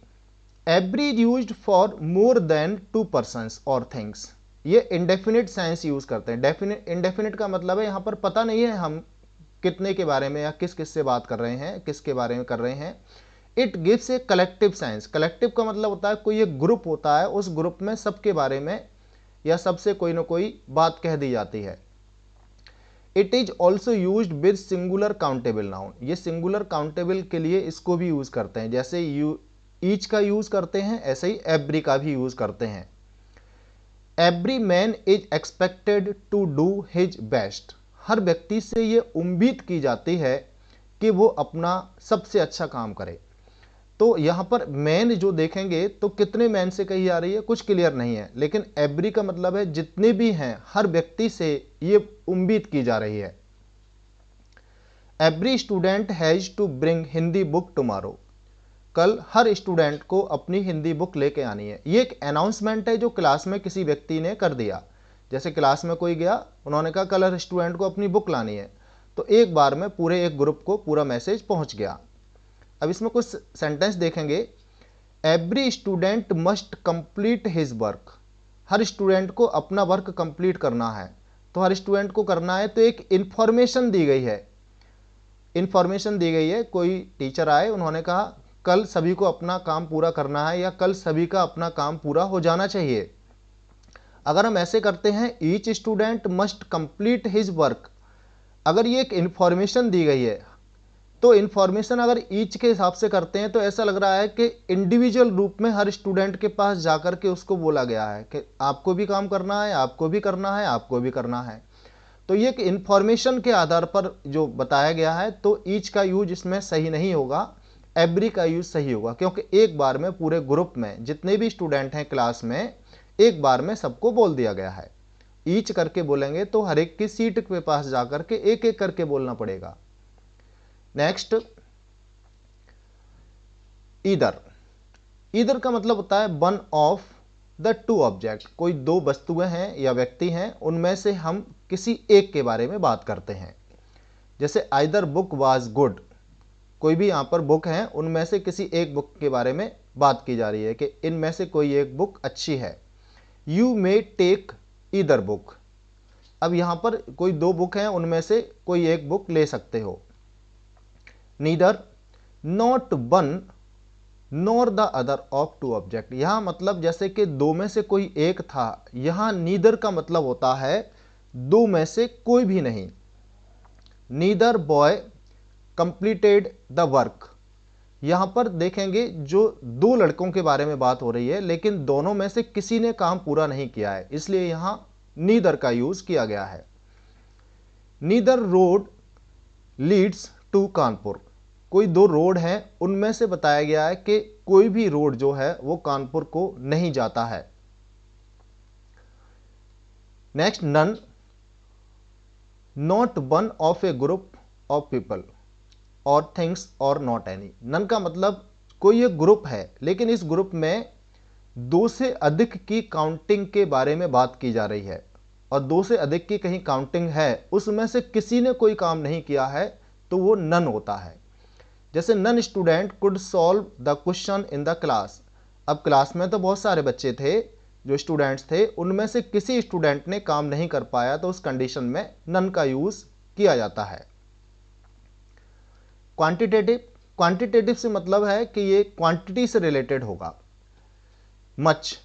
every is used for more than to persons or things, ये इंडेफिनिट सेंस यूज करते हैं। डेफिनिट, इंडेफिनिट का मतलब है यहां पर पता नहीं है हम कितने के बारे में या किस किस से बात कर रहे हैं, किसके बारे में कर रहे हैं। It gives a collective sense, collective का मतलब होता है कोई एक ग्रुप होता है, उस ग्रुप में सबके बारे में या सबसे कोई ना कोई बात कह दी जाती है। It is also used with singular countable noun, ये सिंगुलर काउंटेबल के लिए इसको भी यूज करते हैं, जैसे ईच का यूज करते हैं ऐसे ही एवरी का भी यूज करते हैं। Every man is expected to do his best, हर व्यक्ति से ये उम्मीद की जाती है कि वो अपना सबसे अच्छा काम करे। तो यहां पर मैन जो देखेंगे तो कितने मैन से कही जा रही है कुछ क्लियर नहीं है, लेकिन एवरी का मतलब है जितने भी हैं हर व्यक्ति से ये उम्मीद की जा रही है। Every student has to bring Hindi book tomorrow, कल हर स्टूडेंट को अपनी हिंदी बुक लेके आनी है। ये एक अनाउंसमेंट है जो क्लास में किसी व्यक्ति ने कर दिया, जैसे क्लास में कोई गया उन्होंने कहा कल हर स्टूडेंट को अपनी बुक लानी है, तो एक बार में पूरे एक ग्रुप को पूरा मैसेज पहुंच गया। अब इसमें कुछ सेंटेंस देखेंगे। Every student must complete his work, हर स्टूडेंट को अपना वर्क कंप्लीट करना है, तो हर स्टूडेंट को करना है, तो एक इंफॉर्मेशन दी गई है, इंफॉर्मेशन दी गई है। कोई टीचर आए उन्होंने कहा कल सभी को अपना काम पूरा करना है या कल सभी का अपना काम पूरा हो जाना चाहिए। अगर हम ऐसे करते हैं each student must complete his work, अगर ये एक इंफॉर्मेशन दी गई है तो इन्फॉर्मेशन अगर ईच के हिसाब से करते हैं तो ऐसा लग रहा है कि इंडिविजुअल रूप में हर स्टूडेंट के पास जाकर के उसको बोला गया है कि आपको भी काम करना है, आपको भी करना है, आपको भी करना है। तो ये इन्फॉर्मेशन के आधार पर जो बताया गया है, तो ईच का यूज इसमें सही नहीं होगा, एवरी का यूज सही होगा, क्योंकि एक बार में पूरे ग्रुप में जितने भी स्टूडेंट हैं क्लास में एक बार में सबको बोल दिया गया है। ईच करके बोलेंगे तो हर एक की सीट के पास जाकर के एक एक करके बोलना पड़ेगा। Next, either. ईदर का मतलब होता है one of the two object. कोई दो वस्तुएं हैं या व्यक्ति हैं, उनमें से हम किसी एक के बारे में बात करते हैं। जैसे आइदर बुक वाज गुड, कोई भी यहां पर बुक है, उनमें से किसी एक बुक के बारे में बात की जा रही है कि इनमें से कोई एक बुक अच्छी है। You may take either book, अब यहां पर कोई दो बुक हैं, उनमें से कोई एक बुक ले सकते हो। Neither, not one nor the other of two object, यहां मतलब जैसे कि दो में से कोई एक था, यहां नीदर का मतलब होता है दो में से कोई भी नहीं। Neither boy completed the work, यहां पर देखेंगे जो दो लड़कों के बारे में बात हो रही है, लेकिन दोनों में से किसी ने काम पूरा नहीं किया है, इसलिए यहां नीदर का यूज किया गया है। Neither road leads to Kanpur, कोई दो रोड हैं, उनमें से बताया गया है कि कोई भी रोड जो है वो कानपुर को नहीं जाता है। Next, none, not one of a group of people or things or not any. None का मतलब कोई एक ग्रुप है, लेकिन इस ग्रुप में दो से अधिक की काउंटिंग के बारे में बात की जा रही है, और दो से अधिक की कहीं काउंटिंग है, उसमें से किसी ने कोई काम नहीं किया है, तो वो नन होता है। जैसे none student could solve the question in the class, अब क्लास में तो बहुत सारे बच्चे थे जो स्टूडेंट्स थे, उनमें से किसी स्टूडेंट ने काम नहीं कर पाया, तो उस कंडीशन में नन का यूज किया जाता है। क्वांटिटेटिव, क्वांटिटेटिव से मतलब है कि ये क्वांटिटी से रिलेटेड होगा। Much,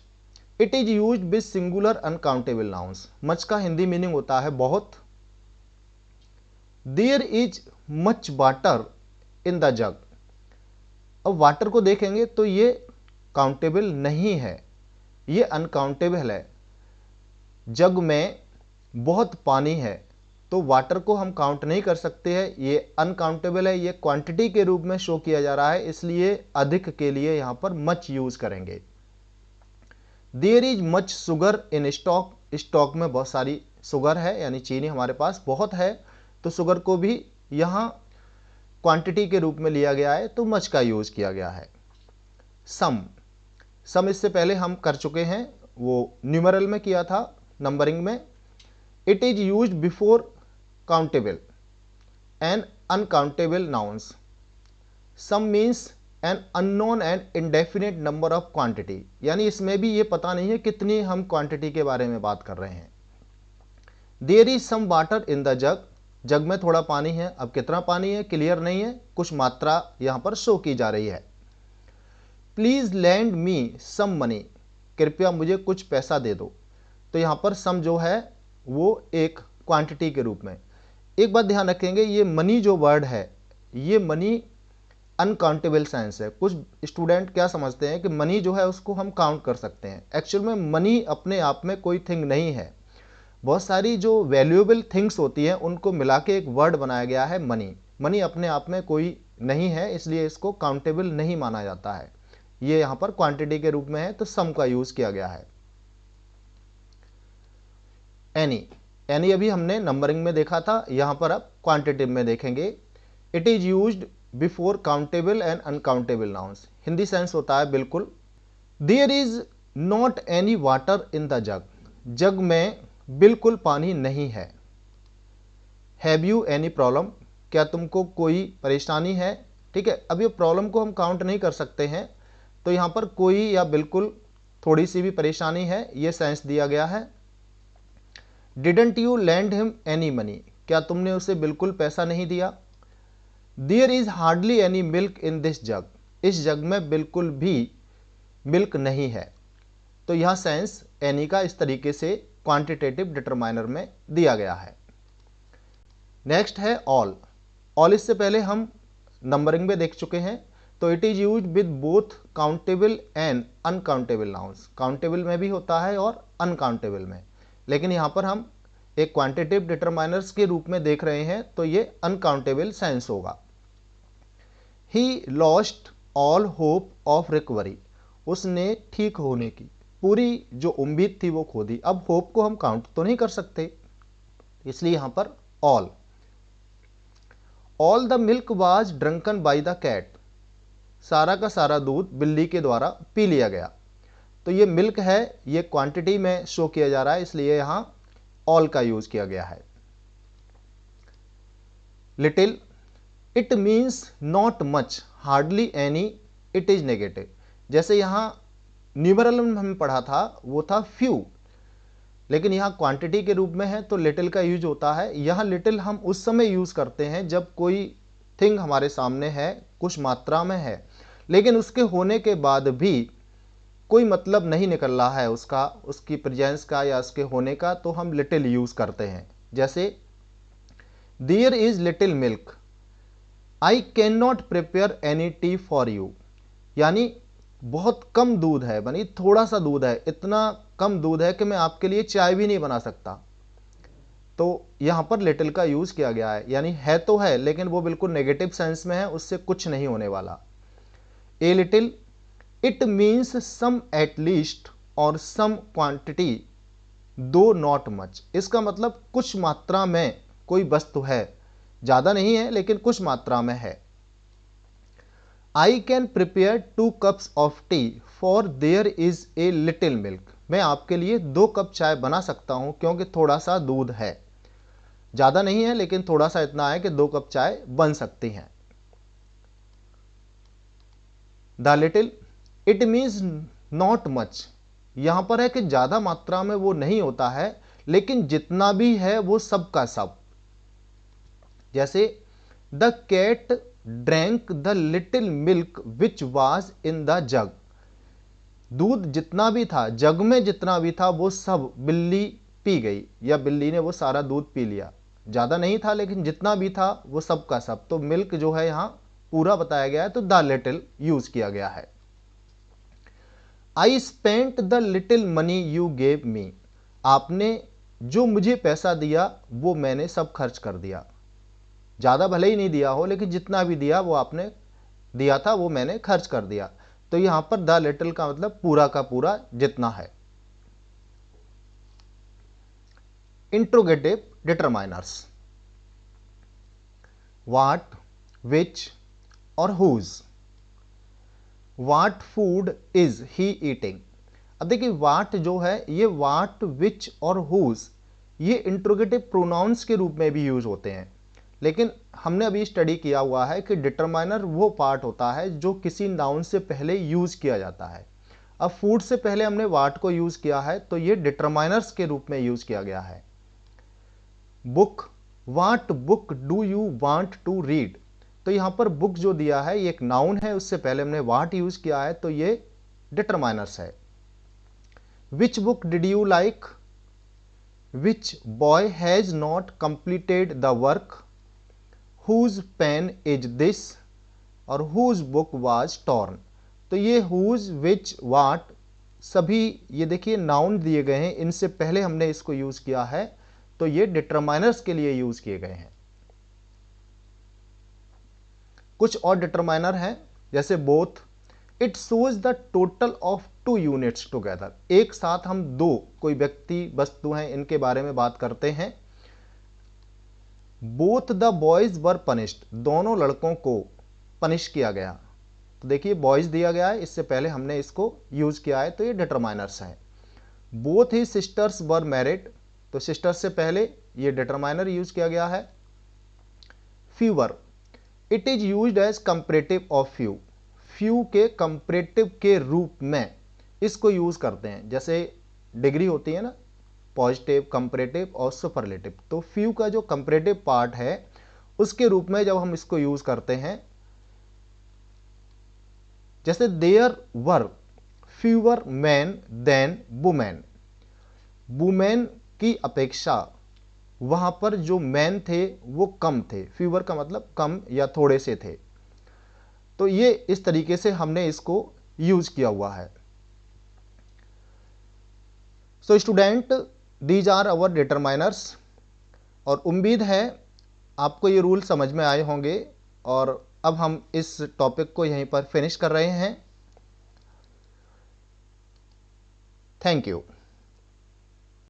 it is used with singular uncountable nouns, much का हिंदी मीनिंग होता है बहुत। There is much water in the jug, अब वाटर को देखेंगे तो ये काउंटेबल नहीं है, ये अनकाउंटेबल है। जग में बहुत पानी है, तो वाटर को हम काउंट नहीं कर सकते हैं, ये अनकाउंटेबल है, ये क्वांटिटी के रूप में शो किया जा रहा है, इसलिए अधिक के लिए यहां पर मच यूज करेंगे। There is much sugar in stock, stock में बहुत सारी शुगर है, यानी चीनी हमारे पास बहुत है, तो शुगर को भी यहां क्वांटिटी के रूप में लिया गया है, तो मच का यूज किया गया है। सम, सम इससे पहले हम कर चुके हैं, वो न्यूमरल में किया था, नंबरिंग में। It is used before countable and uncountable nouns. Some means an unknown and indefinite number of quantity, यानी इसमें भी ये पता नहीं है कितनी हम क्वांटिटी के बारे में बात कर रहे हैं। There is some water in the jug, jug में थोड़ा पानी है, अब कितना पानी है क्लियर नहीं है, कुछ मात्रा यहां पर शो की जा रही है। Please lend me some money, कृपया मुझे कुछ पैसा दे दो, तो यहां पर सम जो है वो एक क्वांटिटी के रूप में। एक बात ध्यान रखेंगे, ये मनी जो वर्ड है, ये मनी अनकाउंटेबल सेंस है। कुछ स्टूडेंट क्या समझते हैं कि मनी जो है उसको हम काउंट कर सकते हैं, एक्चुअल में मनी अपने आप में कोई थिंग नहीं है, बहुत सारी जो वैल्यूएबल थिंग्स होती हैं उनको मिला के एक वर्ड बनाया गया है मनी। मनी अपने आप में कोई नहीं है, इसलिए इसको काउंटेबल नहीं माना जाता है, ये यहां पर क्वांटिटी के रूप में है, तो सम का यूज किया गया है। एनी, एनी अभी हमने नंबरिंग में देखा था, यहां पर अब क्वांटिटिव में देखेंगे। It is used before countable and uncountable nouns, Hindi sense होता है बिल्कुल। There is not any water in the jug, jug में बिल्कुल पानी नहीं है। हैव यू एनी प्रॉब्लम, क्या तुमको कोई परेशानी है, ठीक है। अब ये प्रॉब्लम को हम काउंट नहीं कर सकते हैं, तो यहां पर कोई या बिल्कुल थोड़ी सी भी परेशानी है, ये सेंस दिया गया है। Didn't you lend him any money, क्या तुमने उसे बिल्कुल पैसा नहीं दिया। There is hardly any milk in this jug, इस जग में बिल्कुल भी मिल्क नहीं है, तो यह सेंस एनी का इस तरीके से क्वांटिटेटिव डिटरमाइनर में दिया गया है। नेक्स्ट है ऑल। ऑल इससे पहले हम नंबरिंग में देख चुके हैं। तो it is used with both countable and uncountable nouns, countable में भी होता है और अनकाउंटेबल में, लेकिन यहाँ पर हम एक क्वांटिटेटिव डिटरमाइनर्स के रूप में देख रहे हैं, तो ये अनकाउंटेबल सेंस होगा। He lost all hope of recovery, उसने ठीक होने की पूरी जो उम्मीद थी वो खो दी। अब होप को हम काउंट तो नहीं कर सकते, इसलिए यहां पर all the milk was drunken by the cat, सारा का सारा दूध बिल्ली के द्वारा पी लिया गया। तो ये मिल्क है, ये क्वांटिटी में शो किया जा रहा है, इसलिए यहां ऑल का यूज किया गया है। Little, it means not much, hardly any, it is negative. जैसे यहां न्यूमरल में हमने पढ़ा था वो था फ्यू, लेकिन यहां क्वांटिटी के रूप में है तो लिटिल का यूज होता है। यहां लिटिल हम उस समय यूज करते हैं जब कोई थिंग हमारे सामने है, कुछ मात्रा में है, लेकिन उसके होने के बाद भी कोई मतलब नहीं निकल रहा है उसका, उसकी प्रेजेंस का या उसके होने का, तो हम लिटिल यूज करते हैं। जैसे there is little milk, I can not prepare any tea for you, यानी बहुत कम दूध है, यानी थोड़ा सा दूध है, इतना कम दूध है कि मैं आपके लिए चाय भी नहीं बना सकता। तो यहां पर लिटिल का यूज किया गया है, यानी है तो है लेकिन वो बिल्कुल नेगेटिव सेंस में है, उससे कुछ नहीं होने वाला। A little, it means some at least or some quantity though not much, इसका मतलब कुछ मात्रा में कोई वस्तु है, ज्यादा नहीं है लेकिन कुछ मात्रा में है। I can prepare 2 cups of T for their is a little milk, मैं आपके लिए 2 कप चाय बना सकता हूं क्योंकि थोड़ा सा दूध है, ज्यादा नहीं है लेकिन थोड़ा सा इतना है कि 2 कप चाय बन सकती हैं। The little, it means not much, यहां पर है कि ज्यादा मात्रा में वो नहीं होता है, लेकिन जितना भी है वो सब का सब। जैसे the cat drank the little milk which was in the jug, दूध जितना भी था, जग में जितना भी था वो सब बिल्ली पी गई, या बिल्ली ने वो सारा दूध पी लिया, ज्यादा नहीं था लेकिन जितना भी था वो सब का सब। तो मिल्क जो है यहां पूरा बताया गया है, तो द लिटिल यूज किया गया है। I spent the little money you gave me, आपने जो मुझे पैसा दिया वो मैंने सब खर्च कर दिया, ज्यादा भले ही नहीं दिया हो लेकिन जितना भी दिया वो आपने दिया था वो मैंने खर्च कर दिया। तो यहां पर द लिटिल का मतलब पूरा का पूरा जितना है। इंट्रोगेटिव डिटरमाइनर्स, व्हाट, विच और whose. What food is he eating, अब देखिए व्हाट जो है ये व्हाट, विच और हुज ये इंट्रोगेटिव प्रोनाउंस के रूप में भी यूज होते हैं, लेकिन हमने अभी स्टडी किया हुआ है कि डिटरमाइनर वो पार्ट होता है जो किसी नाउन से पहले यूज किया जाता है। अब फूड से पहले हमने व्हाट को यूज किया है तो ये डिटरमाइनर्स के रूप में यूज किया गया है। Book, what book do you want to read, तो यहां पर बुक जो दिया है ये एक नाउन है, उससे पहले हमने व्हाट यूज किया है तो ये डिटरमाइनर्स है। Which book did you like, which boy has not completed the work, whose pen is this और whose book was torn। तो ये whose, which, what सभी ये देखिए नाउन दिए गए हैं, इनसे पहले हमने इसको यूज किया है, तो ये डिटरमाइनर्स के लिए यूज किए गए हैं। कुछ और डिटरमाइनर हैं जैसे both, it shows the total of 2 units together, एक साथ हम दो कोई व्यक्ति वस्तु हैं इनके बारे में बात करते हैं। Both the boys were punished, दोनों लड़कों को पनिश किया गया, तो देखिए बॉयज दिया गया है, इससे पहले हमने इसको यूज किया है तो ये डिटरमाइनर्स हैं। Both the sisters were married, तो सिस्टर्स से पहले ये डिटरमाइनर यूज किया गया है। Fewer, it is used as comparative of few, few के कंपैरेटिव के रूप में इसको यूज करते हैं, जैसे डिग्री होती है ना, पॉजिटिव, कंपैरेटिव और सुपरलेटिव, तो फ्यू का जो कंपैरेटिव पार्ट है उसके रूप में जब हम इसको यूज करते हैं, जैसे there were fewer man than women, women की अपेक्षा वहां पर जो मैन थे वो कम थे, फ्यूअर का मतलब कम या थोड़े से थे। तो ये इस तरीके से हमने इसको यूज किया हुआ है। So student, these are our determiners. और उम्मीद है आपको ये रूल समझ में आए होंगे, और अब हम इस टॉपिक को यहीं पर फिनिश कर रहे हैं। Thank you.